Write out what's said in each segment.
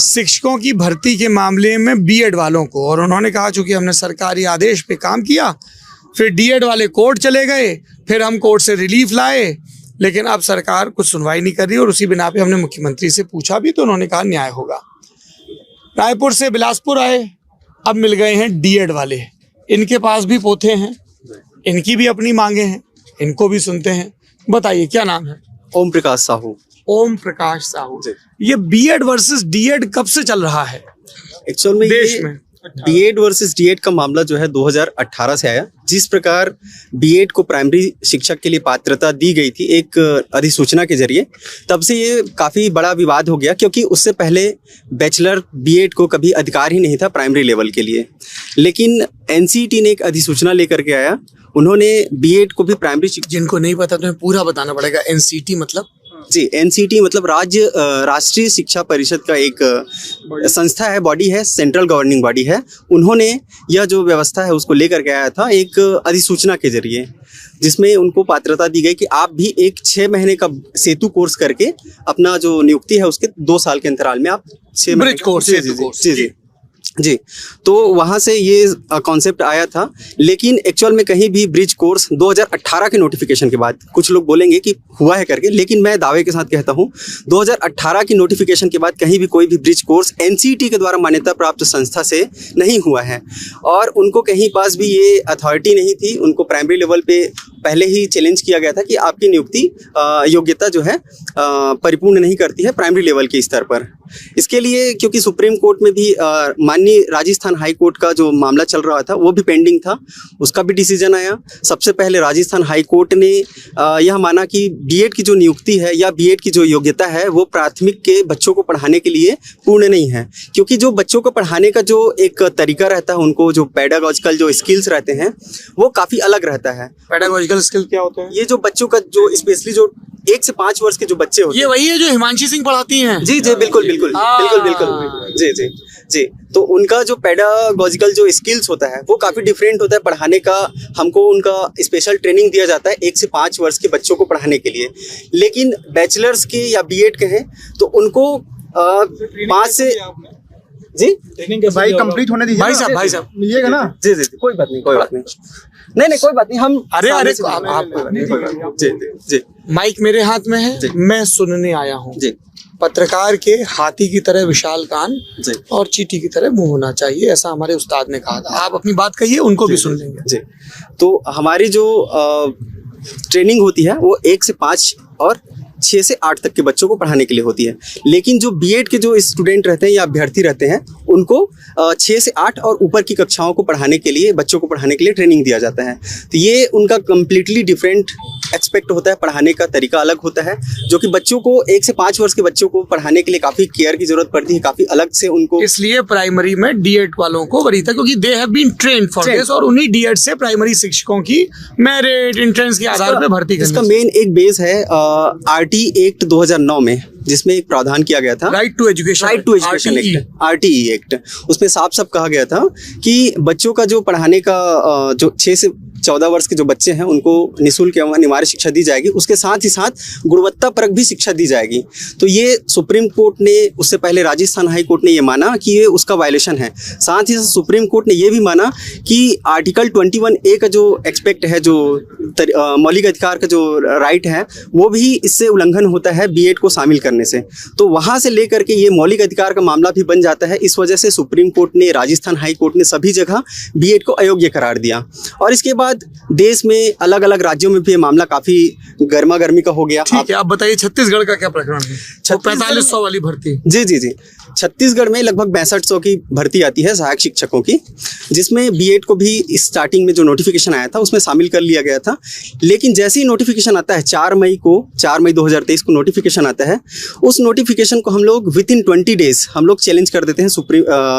शिक्षकों की भर्ती के मामले में बीएड वालों को, और उन्होंने कहा चूंकि हमने सरकारी आदेश पे काम किया, फिर डीएड वाले कोर्ट चले गए, फिर हम कोर्ट से रिलीफ लाए, लेकिन अब सरकार कुछ सुनवाई नहीं कर रही। और उसी बिना पे हमने मुख्यमंत्री से पूछा भी तो उन्होंने कहा न्याय होगा। रायपुर से बिलासपुर आए, अब मिल गए हैं डीएड वाले, इनके पास भी पोथे हैं, इनकी भी अपनी मांगे हैं, इनको भी सुनते हैं। बताइए क्या नाम है? ओम प्रकाश साहू। ओम प्रकाश साहू। ये बीएड वर्सेस डीएड कब से चल रहा है एक्चुअल में देश में? बीएड वर्सेस डीएड का मामला जो है 2018 से आया। जिस प्रकार बीएड को प्राइमरी शिक्षक के लिए पात्रता दी गई थी एक अधिसूचना के जरिए, तब से ये काफ़ी बड़ा विवाद हो गया, क्योंकि उससे पहले बैचलर बीएड को कभी अधिकार ही नहीं था प्राइमरी लेवल के लिए। लेकिन एनसीईटी ने एक अधिसूचना लेकर के आया, उन्होंने बीएड को भी प्राइमरी शिक्षक। जिनको नहीं पता तुम्हें पूरा बताना पड़ेगा। एनसीईटी मतलब? जी, एनसीईटी मतलब राष्ट्रीय शिक्षा परिषद का एक संस्था है, बॉडी है, सेंट्रल गवर्निंग बॉडी है। उन्होंने यह जो व्यवस्था है उसको लेकर के आया था एक अधिसूचना के जरिए, जिसमें उनको पात्रता दी गई कि आप भी एक 6 महीने का सेतु कोर्स करके अपना जो नियुक्ति है उसके 2 साल के अंतराल में आप 6 ब्रिज कोर्स। जी, तो वहाँ से ये कॉन्सेप्ट आया था। लेकिन एक्चुअल में कहीं भी ब्रिज कोर्स 2018 के नोटिफिकेशन के बाद, कुछ लोग बोलेंगे कि हुआ है करके, लेकिन मैं दावे के साथ कहता हूँ 2018 की नोटिफिकेशन के बाद कहीं भी कोई भी ब्रिज कोर्स एनसीईटी के द्वारा मान्यता प्राप्त संस्था से नहीं हुआ है। और उनको कहीं पास भी ये अथॉरिटी नहीं थी। उनको प्राइमरी लेवल पे पहले ही चैलेंज किया गया था कि आपकी नियुक्ति योग्यता जो है परिपूर्ण नहीं करती है प्राइमरी लेवल के स्तर पर। इसके लिए क्योंकि सुप्रीम कोर्ट में भी माननीय राजस्थान हाई कोर्ट का जो मामला चल रहा था वो भी पेंडिंग था, उसका भी डिसीजन आया। सबसे पहले राजस्थान हाई कोर्ट ने यह माना कि बीएड की जो नियुक्ति है या बीएड की जो योग्यता है वो प्राथमिक के बच्चों को पढ़ाने के लिए पूर्ण नहीं है, क्योंकि जो बच्चों को पढ़ाने का जो एक तरीका रहता है, उनको जो पेडागॉजिकल जो स्किल्स रहते हैं वो काफ़ी अलग रहता है। पेडागॉजिकल स्किल क्या होते हैं? ये जो बच्चों का जो स्पेशली जो 1 से 5 वर्ष के जो बच्चे होते हैं, ये वही है जो हिमांशी सिंह पढ़ाती हैं? जी जी, बिल्कुल बिल्कुल बिल्कुल बिल्कुल, जी जी जी। तो उनका जो पेडागॉजिकल जो स्किल्स होता है वो काफ़ी डिफरेंट होता है पढ़ाने का। हमको उनका स्पेशल ट्रेनिंग दिया जाता है 1 से 5 वर्ष के बच्चों को पढ़ाने के लिए। लेकिन बैचलर्स के या बीएड के हैं तो उनको 5 से जी भाई कंप्लीट होने दीजिए। भाई साहब मिलिएगा ना? जी जी, कोई बात नहीं नहीं कोई बात नहीं। हम अरे आप जी जी, माइक मेरे हाथ में है, मैं सुनने आया हूँ। जी, पत्रकार के हाथी की तरह विशाल कान जी, और चींटी की तरह मुंह होना चाहिए, ऐसा हमारे उस्ताद ने कहा था। आप अपनी बात कहिए, उनको भी सुन लेंगे। जी, तो हमारी जो ट्रेनिंग होती है वो 1 से 5 और 6 से 8 तक के बच्चों को पढ़ाने के लिए होती है। लेकिन जो बीएड के जो स्टूडेंट रहते हैं या अभ्यर्थी रहते हैं उनको 6 से 8 और ऊपर की कक्षाओं को पढ़ाने के लिए, बच्चों को पढ़ाने के लिए ट्रेनिंग दिया जाता है। तो ये उनका कम्प्लीटली डिफरेंट एक्सपेक्ट होता है, पढ़ाने का तरीका अलग होता है, जो कि बच्चों को 1 से 5 वर्ष के बच्चों को पढ़ाने के लिए काफ़ी केयर की जरूरत पड़ती है, काफ़ी अलग से उनको। इसलिए प्राइमरी में डीएड वालों को वरीता, क्योंकि they have been trained for this, और उन्हीं डीएड से प्राइमरी शिक्षकों की मेरिट एंट्रेंस के आधार पर भर्ती करनी। इसका मेन एक बेस है आरटी एक्ट 2009 में, जिसमें एक प्रावधान किया गया था, right to education act, RTE act. उसमें साफ साफ कहा गया था कि बच्चों का जो पढ़ाने का जो 6 से 14 वर्ष के जो बच्चे हैं उनको निःशुल्क एवं अनिवार्य शिक्षा दी जाएगी, उसके साथ ही साथ गुणवत्तापरक भी शिक्षा दी जाएगी। तो ये सुप्रीम कोर्ट ने, उससे पहले राजस्थान हाई कोर्ट ने ये माना कि ये उसका वायलेशन है। साथ ही साथ सुप्रीम कोर्ट ने ये भी माना कि आर्टिकल 21A का जो एक्सपेक्ट है, जो मौलिक अधिकार का जो राइट है, वो भी इससे उल्लंघन होता है बीएड को शामिल करने से। तो वहाँ से लेकर के ये मौलिक अधिकार का मामला भी बन जाता है। इस वजह से सुप्रीम कोर्ट ने, राजस्थान हाई कोर्ट ने सभी जगह बीएड को अयोग्य करार दिया। और इसके बाद देश में अलग अलग राज्यों में भी ये मामला काफी गर्मा गर्मी का हो गया। ठीक है, आप बताइए छत्तीसगढ़ का क्या प्रकरण है? 4500 वाली भर्ती। जी जी जी, छत्तीसगढ़ में लगभग 6500 की भर्ती आती है सहायक शिक्षकों की, जिसमें बीएड को भी स्टार्टिंग में जो नोटिफिकेशन आया था उसमें शामिल कर लिया गया था। लेकिन जैसे ही नोटिफिकेशन आता है 4 मई 2023 को नोटिफिकेशन आता है, उस नोटिफिकेशन को हम लोग विदिन 20 डेज हम लोग चैलेंज कर देते हैं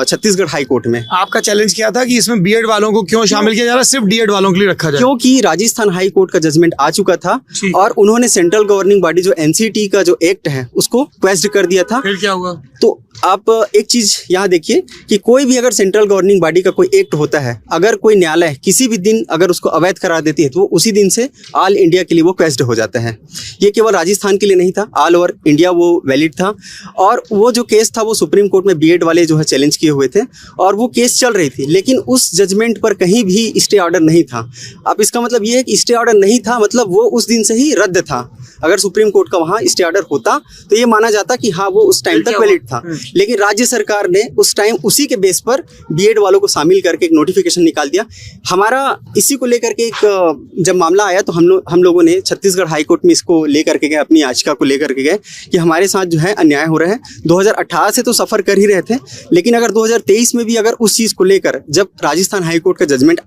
छत्तीसगढ़ हाई कोर्ट में। आपका चैलेंज क्या था कि इसमें बीएड वालों को क्यों शामिल किया जा रहा है, सिर्फ डीएड वालों के लिए रखा जाए? क्योंकि राजस्थान हाई कोर्ट का जजमेंट आ चुका था और उन्होंने सेंट्रल गवर्निंग बॉडी जो एनसीईटी का जो एक्ट है उसको क्वेश्चन कर दिया था। फिर क्या हुआ? तो आप एक चीज यहाँ देखिए कि कोई भी अगर सेंट्रल गवर्निंग बॉडी का कोई एक्ट होता है, अगर कोई न्यायालय किसी भी दिन अगर उसको अवैध करार देती है तो वो उसी दिन से ऑल इंडिया के लिए वो क्वेश्ड हो जाता है। ये केवल राजस्थान के लिए नहीं था, ऑल ओवर इंडिया वो वैलिड था। और वो जो केस था वो सुप्रीम कोर्ट में बीएड वाले जो है चैलेंज किए हुए थे और वो केस चल रही थी, लेकिन उस जजमेंट पर कहीं भी स्टे ऑर्डर नहीं था। अब इसका मतलब ये है कि स्टे ऑर्डर नहीं था, मतलब वो उस दिन से ही रद्द था। अगर सुप्रीम कोर्ट का वहाँ स्टे ऑर्डर होता तो ये माना जाता कि हाँ वो उस टाइम तक वैलिड था, लेकिन राज्य सरकार ने उस टाइम उसी के बेस पर बीएड वालों को शामिल करके एक नोटिफिकेशन निकाल दिया। हमारा इसी को लेकर के एक जब मामला आया तो हम लोगों ने छत्तीसगढ़ हाई कोर्ट में इसको लेकर के गए, अपनी याचिका को लेकर के गए कि हमारे साथ जो है अन्याय हो रहा है। 2018 से तो सफ़र कर ही रहे थे, लेकिन अगर 2023 में भी अगर उस चीज़ को लेकर जब राजस्थान हाई कोर्ट का जजमेंट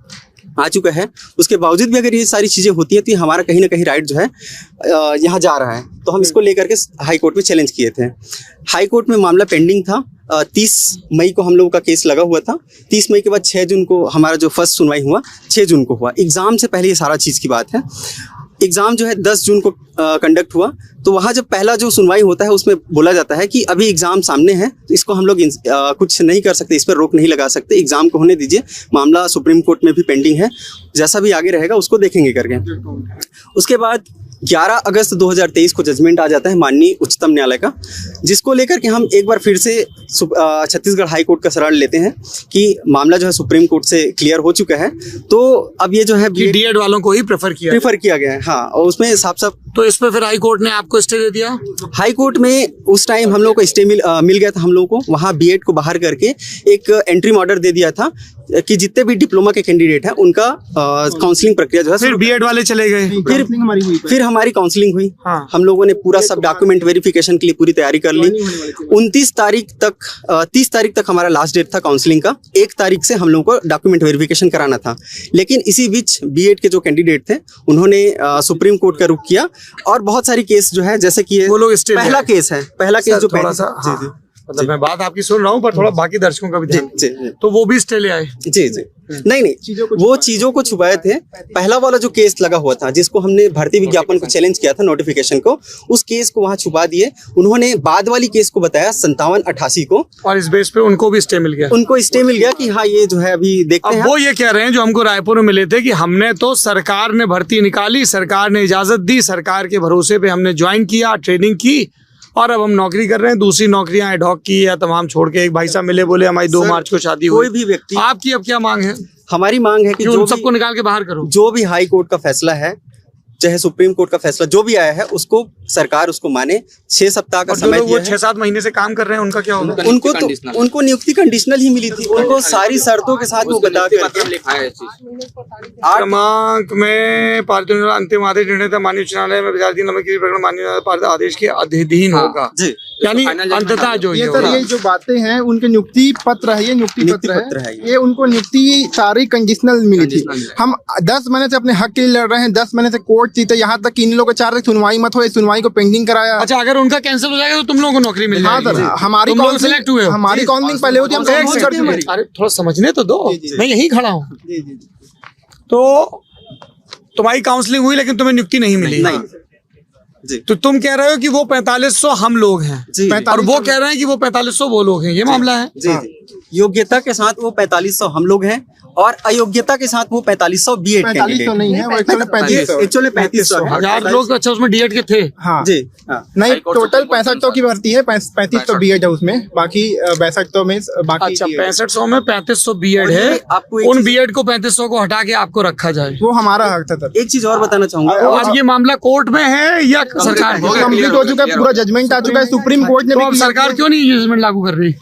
आ चुका है, उसके बावजूद भी अगर ये सारी चीज़ें होती है तो ये हमारा कहीं ना कहीं राइट जो है यहाँ जा रहा है। तो हम इसको लेकर के हाई कोर्ट में चैलेंज किए थे। हाई कोर्ट में मामला पेंडिंग था। 30 मई को हम लोगों का केस लगा हुआ था। 30 मई के बाद 6 जून को हमारा जो फर्स्ट सुनवाई हुआ 6 जून को हुआ। एग्ज़ाम से पहले ये सारा चीज़ की बात है। एग्ज़ाम जो है 10 जून को कंडक्ट हुआ। तो वहाँ जब पहला जो सुनवाई होता है उसमें बोला जाता है कि अभी एग्ज़ाम सामने है तो इसको हम लोग कुछ नहीं कर सकते, इस पर रोक नहीं लगा सकते, एग्ज़ाम को होने दीजिए, मामला सुप्रीम कोर्ट में भी पेंडिंग है, जैसा भी आगे रहेगा उसको देखेंगे करके। उसके बाद 11 अगस्त 2023 को जजमेंट आ जाता है माननीय उच्चतम न्यायालय का, जिसको लेकर के हम एक बार फिर से छत्तीसगढ़ हाई कोर्ट का शरण लेते हैं कि मामला जो है सुप्रीम कोर्ट से क्लियर हो चुका है। तो अब ये जो है डीएड वालों को ही प्रेफर किया गया है। हाँ, और उसमें साफ तो इस पर फिर हाई कोर्ट ने आपको स्टे दे दिया। हाई कोर्ट में उस टाइम हम लोग को स्टे मिल गया था। हम लोग को वहाँ बीएड को बाहर करके एक एंट्री ऑर्डर दे दिया था कि जितने भी डिप्लोमा के कैंडिडेट हैं उनका काउंसलिंग प्रक्रिया जो है फिर बीएड वाले चले गए। फिर हमारी काउंसलिंग हुई। हाँ। हम लोगों ने पूरा सब डॉक्यूमेंट वेरिफिकेशन के लिए पूरी तैयारी कर ली। 30 तारीख तक हमारा लास्ट डेट था काउंसलिंग का। 1 तारीख से हम लोगों को डॉक्यूमेंट वेरिफिकेशन कराना था, लेकिन इसी बीच बीएड के जो कैंडिडेट थे उन्होंने सुप्रीम कोर्ट का रुख किया और बहुत सारी केस जो है, जैसे कि वो लोग पहला केस जो थोड़ा सा मतलब मैं बात आपकी सुन रहा हूँ पर थोड़ा बाकी दर्शकों का भी ध्यान, तो वो भी स्टे ले आए। जी नहीं वो चीजों को छुपाए थे। पहला वाला जो केस लगा हुआ था जिसको हमने भर्ती विज्ञापन को चैलेंज किया था, नोटिफिकेशन को, उस केस को वहाँ छुपा दिए। उन्होंने बाद वाली केस को बताया 5788 को, और इस बेस पे उनको भी स्टे मिल गया। कि हाँ ये जो है अभी देखते हैं। वो ये कह रहे हैं जो हमको रायपुर में मिले थे कि हमने तो सरकार ने भर्ती निकाली, सरकार ने इजाजत दी, सरकार के भरोसे पे हमने ज्वाइन किया, ट्रेनिंग की और अब हम नौकरी कर रहे हैं। दूसरी नौकरियां एडहॉक की या तमाम छोड़ के एक भाई साहब मिले, बोले हमारी 2 मार्च को शादी हुई। कोई भी व्यक्ति, आपकी अब क्या मांग है? हमारी मांग है कि उन सबको निकाल के बाहर करो। जो भी हाई कोर्ट का फैसला है, चाहे सुप्रीम कोर्ट का फैसला जो भी आया है, उसको सरकार उसको माने। 6 सप्ताह का समय दिया है। 6-7 महीने से काम कर रहे हैं, उनका क्या होगा? उनको नियुक्ति कंडीशनल ही मिली थी। उनको सारी शर्तों के साथ वो बता कर 8 क्रमांक में पार्टी अंतिम आदेश निर्णय था माननीय उच्च न्यायालय में विचाराधीन नंबर की प्रकरण माननीय आदेश के अधीन होगा। यानी अंततः जो ये जो बातें हैं उनके नियुक्ति पत्र है, ये नियुक्ति पत्र है। ये उनको नियुक्ति सारी कंडीशनल मिली थी। हम 10 महीने से अपने हक के लिए लड़ रहे हैं, 10 महीने से कोर्ट जीते, यहाँ तक कि इन लोगों को 4 तक सुनवाई मत हो, सुनवाई को पेंडिंग कराया। अच्छा, अगर उनका कैंसिल हो जाएगा तो तुम लोगों को नौकरी मिल जाएगी। हाँ, हमारी काउंसलिंग पहले होती है, हम कर चुके हैं। अरे थोड़ा समझने तो दो, मैं यहीं खड़ा हूँ। तो तुम्हारी काउंसलिंग हुई लेकिन तुम्हें नियुक्ति नहीं मिली। तो तुम कह रहे हो कि वो 4500 हम लोग हैं और वो कह रहे हैं कि वो 4500 वो लोग हैं, ये मामला है। जी। योग्यता के साथ वो 4500 हम लोग हैं और अयोग्यता के साथ वो 4500 बीएड कैंडिडेट नहीं है, वो एक्चुअली 3500 हजार लोग। अच्छा, उसमें डीएड के थे? हाँ जी। नहीं, टोटल 6500 की भर्ती है, 3500 बीएड है उसमें, बाकी 6200 में बाकी। अच्छा, 6500 में 3500 बीएड है। उन बीएड को 3500 को हटा के आपको रखा जाए, वो हमारा हक था। तब एक चीज और बताना चाहूंगा, अब ये मामला कोर्ट में है या सरकार कंप्लीट हो चुका है, पूरा जजमेंट आ चुका है सुप्रीम कोर्ट ने। तो सरकार क्यों नहीं जजमेंट लागू कर रही?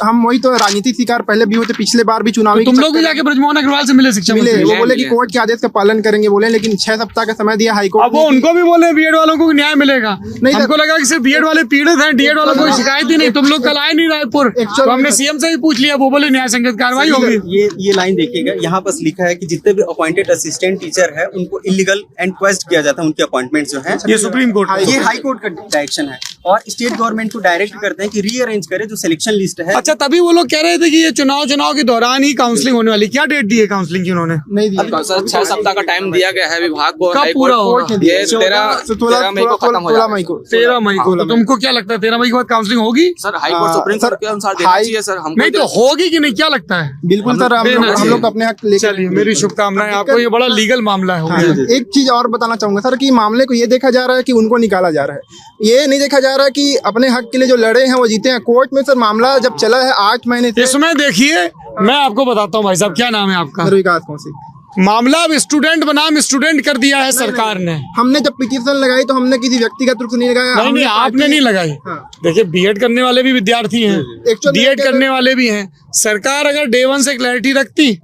हम वही तो राजनीतिक शिकार पहले भी हुए, पिछले बार भी चुनावी। तुम लोग भी जाके ब्रजमोहन अग्रवाल से मिले, शिक्षा मिले, वो बोले कि कोर्ट के आदेश का पालन करेंगे बोले, लेकिन 6 सप्ताह का समय दिया हाई कोर्ट। अब वो उनको भी बोले बीएड वालों को न्याय मिलेगा। नहीं, हमको लगा कि सिर्फ बीएड वाले पीड़ित हैं, डीएड वालों को शिकायत ही नहीं। तुम लोग कल आए नहीं रायपुर, तो हमने सीएम से ही पूछ लिया, वो बोले न्याय संगत कार्रवाई होगी। ये लाइन देखिएगा, यहाँ पर लिखा है कि जितने भी अपॉइंटेड असिस्टेंट टीचर है उनको इलीगल एंड क्वेस्ट किया जाता है, उनके अपॉइंटमेंट जो है। ये सुप्रीम कोर्ट, ये हाई कोर्ट का डायरेक्शन है और स्टेट गवर्नमेंट को डायरेक्ट करते हैं कि रीअरेंज करे जो सिलेक्शन लिस्ट है। अच्छा, तभी वो लोग कह रहे थे कि ये चुनाव के दौरान ही काउंसलिंग होने वाली। क्या डेट दी है काउंसलिंग की उन्होंने? नहीं दिया सर 6 सप्ताह का टाइम दिया गया है विभाग को। कब पूरा होगा? ये 13 मई को खत्म हो 16 जाएगा मई को 13 मई को। तो तुमको क्या लगता है 13 मई के बाद काउंसलिंग होगी? Sir. High court supreme sir, court के अनुसार देना हाई- चाहिए सर हमको। नहीं तो होगी कि नहीं, क्या लगता है? बिल्कुल सर, हम लोग अपने हक लेकर। चलिए, मेरी शुभकामनाएं आपको। ये बड़ा लीगल मामला है। हो हाँ, गया। एक चीज और बताना चाहूंगा सर कि मामले को ये देखा जा रहा है कि उनको निकाला जा रहा है, ये नहीं देखा जा रहा है कि अपने हक के लिए जो लड़े हैं वो जीते हैं। कोर्ट में सर मामला जब चला है 8 महीने से। इसमें देखिए, मैं आपको बताता हूँ भाई साहब, क्या नाम है आपका? सर विकास कौशिक। मामला अब स्टूडेंट बनाम स्टूडेंट कर दिया है सरकार ने। हमने जब पिटीशन लगाई तो हमने किसी व्यक्तिगत रूप से नहीं लगाया। नहीं, हमने आपने नहीं लगाई। हाँ। देखिए, बीएड करने वाले भी विद्यार्थी हैं, Actually डीएड क्या- करने वाले भी हैं। सरकार अगर डे 1 से क्लैरिटी रखती,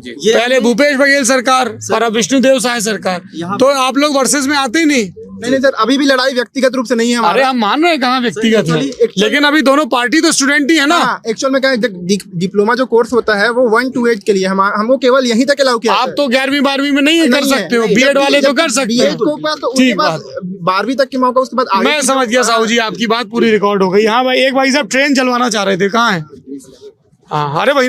ये पहले भूपेश बघेल सरकार और अब विष्णुदेव साय सरकार, तो आप लोग वर्सेस में आते ही नहीं। नहीं सर, अभी भी लड़ाई व्यक्तिगत रूप से नहीं है अरे हमारा। हम मान रहे हैं कहाँ व्यक्तिगत है, actually- लेकिन अभी दोनों पार्टी तो स्टूडेंट ही है ना। एक्चुअल में क्या है, डिप्लोमा जो कोर्स होता है वो 1 to 8 के लिए हमको केवल यहीं तक अलाउ किया आप जाता है। तो 11वीं 12वीं में नहीं कर नहीं है, सकते हो, नहीं, बीएड जब- वाले तो जब कर सकते बीएड को पास तो हो। उनके ठीक पास बात, 12वीं तक के मौका, उसके बाद आगे मैं समझ गया साहू जी, आपकी बात पूरी रिकॉर्ड हो गई। हाँ भाई, एक भाई साहब ट्रेन चलवाना चाह रहे थे, कहाँ है? हाँ, अरे भाई